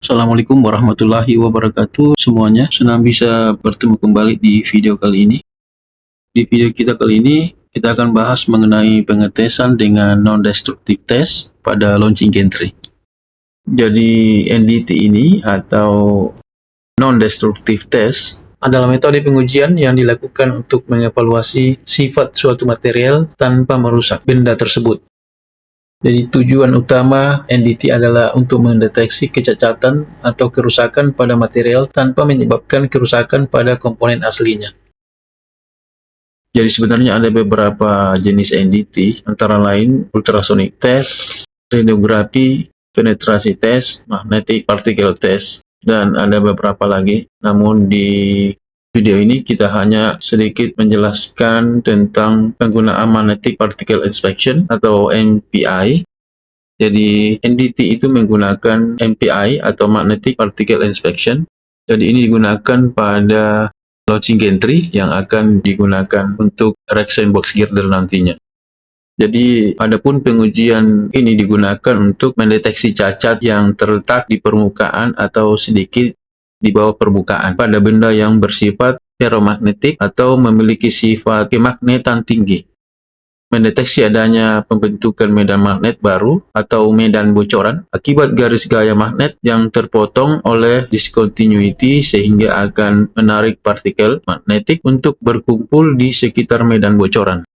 Assalamualaikum warahmatullahi wabarakatuh semuanya. Senang bisa bertemu kembali di video kali ini. Di video kita kali ini, kita akan bahas mengenai pengetesan dengan non-destructive test pada launching gantry. Jadi NDT ini atau non-destructive test adalah metode pengujian yang dilakukan untuk mengevaluasi sifat suatu material tanpa merusak benda tersebut. Jadi tujuan utama NDT adalah untuk mendeteksi kecacatan atau kerusakan pada material tanpa menyebabkan kerusakan pada komponen aslinya. Jadi sebenarnya ada beberapa jenis NDT, antara lain ultrasonic test, radiografi, penetrasi test, magnetic particle test, dan ada beberapa lagi. Namun di video ini kita hanya sedikit menjelaskan tentang penggunaan magnetic particle inspection atau MPI. Jadi NDT itu menggunakan MPI atau magnetic particle inspection. Jadi ini digunakan pada launching gantry yang akan digunakan untuk reaction box girder nantinya. Jadi adapun pengujian ini digunakan untuk mendeteksi cacat yang terletak di permukaan atau sedikit di bawah permukaan pada benda yang bersifat ferromagnetik atau memiliki sifat kemagnetan tinggi. Mendeteksi adanya pembentukan medan magnet baru atau medan bocoran akibat garis gaya magnet yang terpotong oleh discontinuity sehingga akan menarik partikel magnetik untuk berkumpul di sekitar medan bocoran.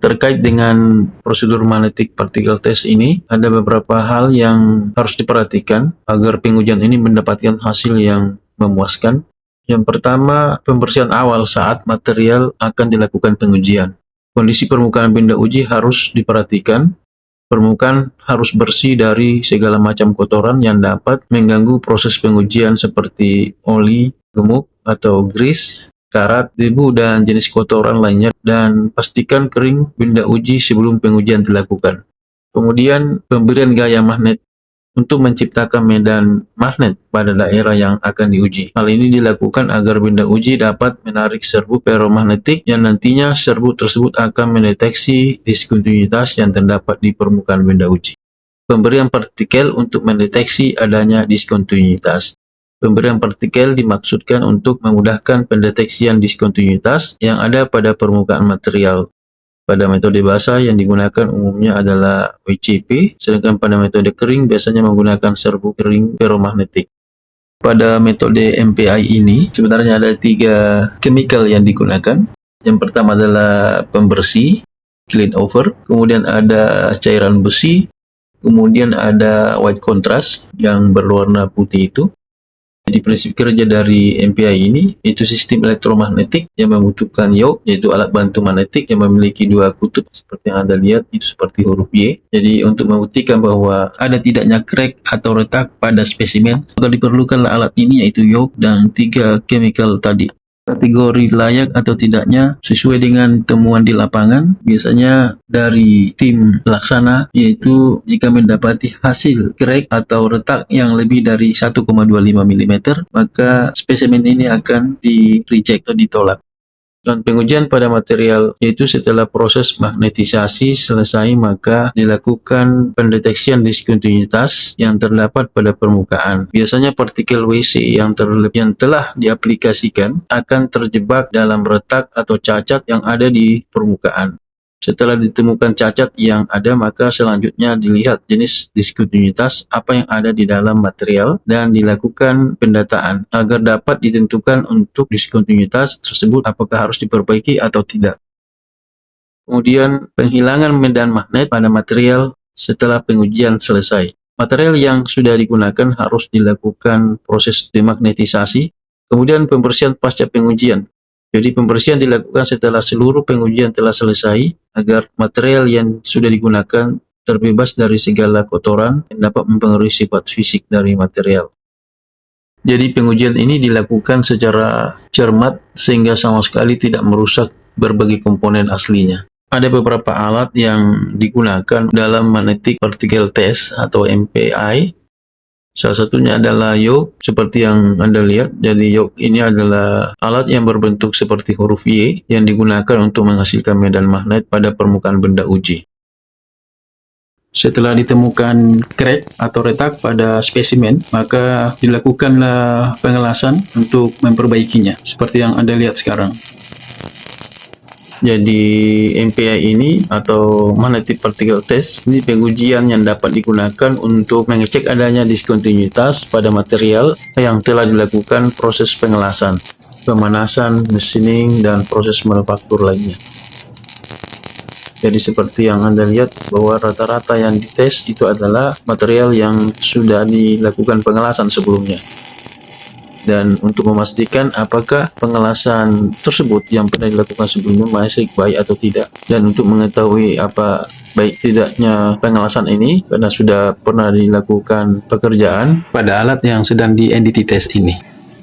Terkait dengan prosedur magnetic particle test ini, ada beberapa hal yang harus diperhatikan agar pengujian ini mendapatkan hasil yang memuaskan. Yang pertama, pembersihan awal saat material akan dilakukan pengujian. Kondisi permukaan benda uji harus diperhatikan. Permukaan harus bersih dari segala macam kotoran yang dapat mengganggu proses pengujian seperti oli, gemuk, atau grease, karat, debu, dan jenis kotoran lainnya, dan pastikan kering benda uji sebelum pengujian dilakukan. Kemudian, pemberian gaya magnet untuk menciptakan medan magnet pada daerah yang akan diuji. Hal ini dilakukan agar benda uji dapat menarik serbu ferromagnetik yang nantinya serbu tersebut akan mendeteksi diskontinuitas yang terdapat di permukaan benda uji. Pemberian partikel untuk mendeteksi adanya diskontinuitas. Pemberian partikel dimaksudkan untuk memudahkan pendeteksian diskontinuitas yang ada pada permukaan material. Pada metode basah yang digunakan umumnya adalah WCP, sedangkan pada metode kering biasanya menggunakan serbu kering ferromagnetik. Pada metode MPI ini sebenarnya ada 3 chemical yang digunakan. Yang pertama adalah pembersih, clean over, kemudian ada cairan besi, kemudian ada white contrast yang berwarna putih itu. Jadi prinsip kerja dari MPI ini itu sistem elektromagnetik yang membutuhkan yoke, yaitu alat bantu magnetik yang memiliki 2 kutub seperti yang Anda lihat itu seperti huruf Y. Jadi untuk membuktikan bahwa ada tidaknya crack atau retak pada spesimen, maka diperlukanlah alat ini yaitu yoke dan 3 chemical tadi. Kategori layak atau tidaknya sesuai dengan temuan di lapangan biasanya dari tim pelaksana, yaitu jika mendapati hasil crack atau retak yang lebih dari 1,25 mm, maka spesimen ini akan di-reject atau ditolak. Dan pengujian pada material yaitu setelah proses magnetisasi selesai maka dilakukan pendeteksian diskontinuitas yang terdapat pada permukaan. Biasanya partikel WC yang telah diaplikasikan akan terjebak dalam retak atau cacat yang ada di permukaan. Setelah ditemukan cacat yang ada, maka selanjutnya dilihat jenis diskontinuitas apa yang ada di dalam material dan dilakukan pendataan agar dapat ditentukan untuk diskontinuitas tersebut apakah harus diperbaiki atau tidak. Kemudian penghilangan medan magnet pada material setelah pengujian selesai. Material yang sudah digunakan harus dilakukan proses demagnetisasi, kemudian pembersihan pasca pengujian. Jadi pembersihan dilakukan setelah seluruh pengujian telah selesai agar material yang sudah digunakan terbebas dari segala kotoran yang dapat mempengaruhi sifat fisik dari material. Jadi pengujian ini dilakukan secara cermat sehingga sama sekali tidak merusak berbagai komponen aslinya. Ada beberapa alat yang digunakan dalam magnetic particle test atau MPI. Salah satunya adalah yoke, seperti yang Anda lihat. Jadi yoke ini adalah alat yang berbentuk seperti huruf Y yang digunakan untuk menghasilkan medan magnet pada permukaan benda uji. Setelah ditemukan crack atau retak pada spesimen, maka dilakukanlah pengelasan untuk memperbaikinya, seperti yang Anda lihat sekarang. Jadi MPI ini atau Magnetic Particle Test ini pengujian yang dapat digunakan untuk mengecek adanya diskontinuitas pada material yang telah dilakukan proses pengelasan, pemanasan, machining, dan proses manufaktur lainnya. Jadi seperti yang Anda lihat bahwa rata-rata yang dites itu adalah material yang sudah dilakukan pengelasan sebelumnya. Dan untuk memastikan apakah pengelasan tersebut yang pernah dilakukan sebelumnya masih baik atau tidak. Dan untuk mengetahui apa baik tidaknya pengelasan ini, karena sudah pernah dilakukan pekerjaan pada alat yang sedang di NDT test ini.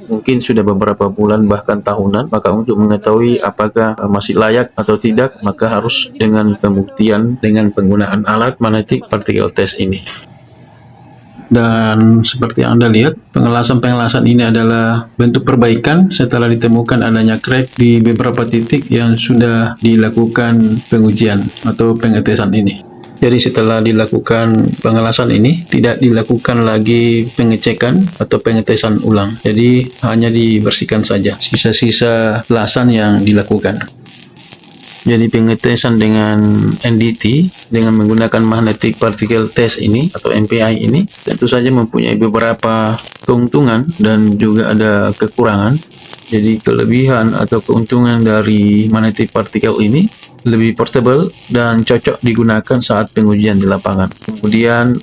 Mungkin sudah beberapa bulan bahkan tahunan, maka untuk mengetahui apakah masih layak atau tidak, maka harus dengan pembuktian dengan penggunaan alat Magnetic Particle Test ini. Dan seperti yang Anda lihat, pengelasan-pengelasan ini adalah bentuk perbaikan setelah ditemukan adanya crack di beberapa titik yang sudah dilakukan pengujian atau pengetesan ini. Jadi setelah dilakukan pengelasan ini, tidak dilakukan lagi pengecekan atau pengetesan ulang. Jadi hanya dibersihkan saja sisa-sisa lasan yang dilakukan. Jadi pengetesan dengan NDT dengan menggunakan Magnetic Particle Test ini atau MPI ini tentu saja mempunyai beberapa keuntungan dan juga ada kekurangan. Jadi kelebihan atau keuntungan dari Magnetic Particle ini lebih portable dan cocok digunakan saat pengujian di lapangan. Kemudian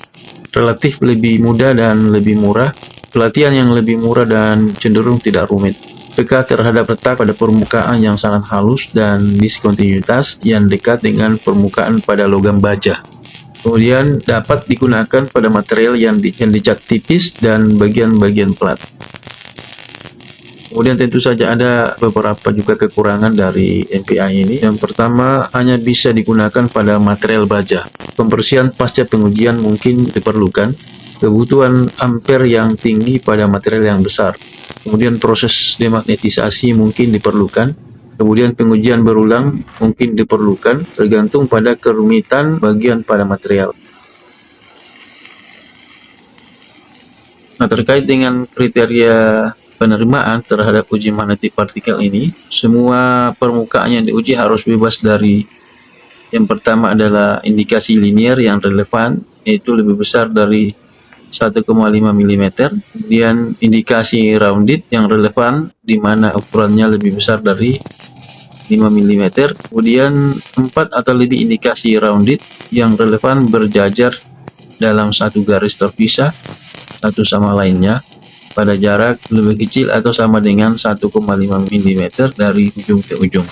relatif lebih mudah dan lebih murah. Pelatihan yang lebih murah dan cenderung tidak rumit. Peka terhadap retak pada permukaan yang sangat halus dan diskontinuitas yang dekat dengan permukaan pada logam baja. Kemudian dapat digunakan pada material yang dicat tipis dan bagian-bagian plat. Kemudian tentu saja ada beberapa juga kekurangan dari MPI ini. Yang pertama, hanya bisa digunakan pada material baja. Pembersihan pasca pengujian mungkin diperlukan. Kebutuhan ampere yang tinggi pada material yang besar. Kemudian proses demagnetisasi mungkin diperlukan. Kemudian pengujian berulang mungkin diperlukan, tergantung pada kerumitan bagian pada material. Nah, terkait dengan kriteria penerimaan terhadap uji magnetic particle ini, semua permukaan yang diuji harus bebas dari yang pertama adalah indikasi linear yang relevan, yaitu lebih besar dari 1,5 mm. Kemudian indikasi rounded yang relevan, di mana ukurannya lebih besar dari 5 mm. Kemudian 4 atau lebih indikasi rounded yang relevan berjajar dalam satu garis terpisah satu sama lainnya pada jarak lebih kecil atau sama dengan 1,5 mm dari ujung ke ujung.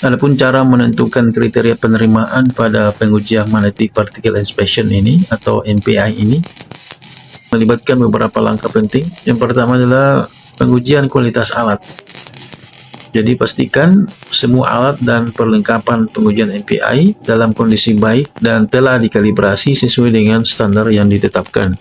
Adapun cara menentukan kriteria penerimaan pada pengujian Magnetic Particle Inspection ini atau MPI ini melibatkan beberapa langkah penting. Yang pertama adalah pengujian kualitas alat. Jadi pastikan semua alat dan perlengkapan pengujian MPI dalam kondisi baik dan telah dikalibrasi sesuai dengan standar yang ditetapkan.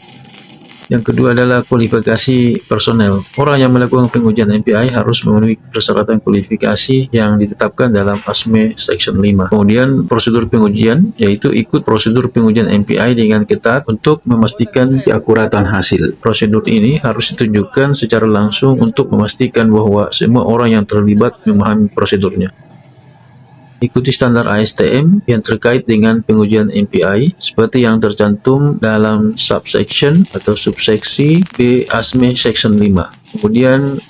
Yang kedua adalah kualifikasi personel. Orang yang melakukan pengujian MPI harus memenuhi persyaratan kualifikasi yang ditetapkan dalam ASME Section 5. Kemudian prosedur pengujian, yaitu ikut prosedur pengujian MPI dengan ketat untuk memastikan keakuratan hasil. Prosedur ini harus ditunjukkan secara langsung untuk memastikan bahwa semua orang yang terlibat memahami prosedurnya. Ikuti standar ASTM yang terkait dengan pengujian MPI seperti yang tercantum dalam subsection atau subseksi B ASME Section 5. Kemudian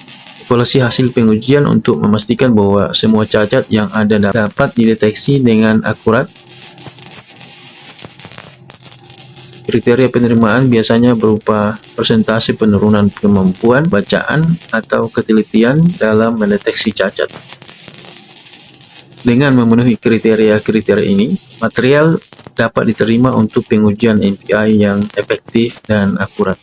evaluasi hasil pengujian untuk memastikan bahwa semua cacat yang ada dapat dideteksi dengan akurat. Kriteria penerimaan biasanya berupa persentase penurunan kemampuan bacaan atau ketelitian dalam mendeteksi cacat. Dengan memenuhi kriteria-kriteria ini, material dapat diterima untuk pengujian MPI yang efektif dan akurat.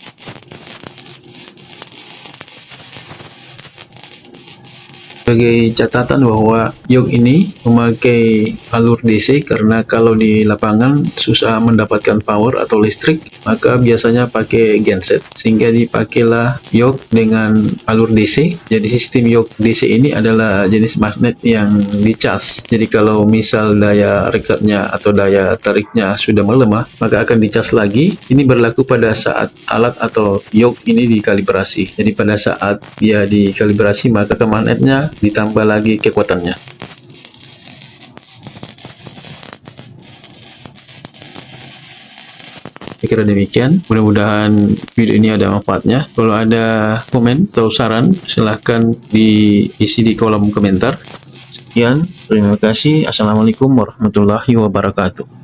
Sebagai catatan bahwa yoke ini memakai alur DC karena kalau di lapangan susah mendapatkan power atau listrik, maka biasanya pakai genset, sehingga dipakailah yoke dengan alur DC. Jadi sistem yoke DC ini adalah jenis magnet yang dicas. Jadi kalau misal daya rekatnya atau daya tariknya sudah melemah, maka akan dicas lagi. Ini berlaku pada saat alat atau yoke ini dikalibrasi. Jadi pada saat dia dikalibrasi, maka ke magnetnya ditambah lagi kekuatannya. Saya kira demikian. Mudah-mudahan video ini ada manfaatnya. Kalau ada komen atau saran, silahkan diisi di kolom komentar. Sekian, terima kasih. Assalamualaikum warahmatullahi wabarakatuh.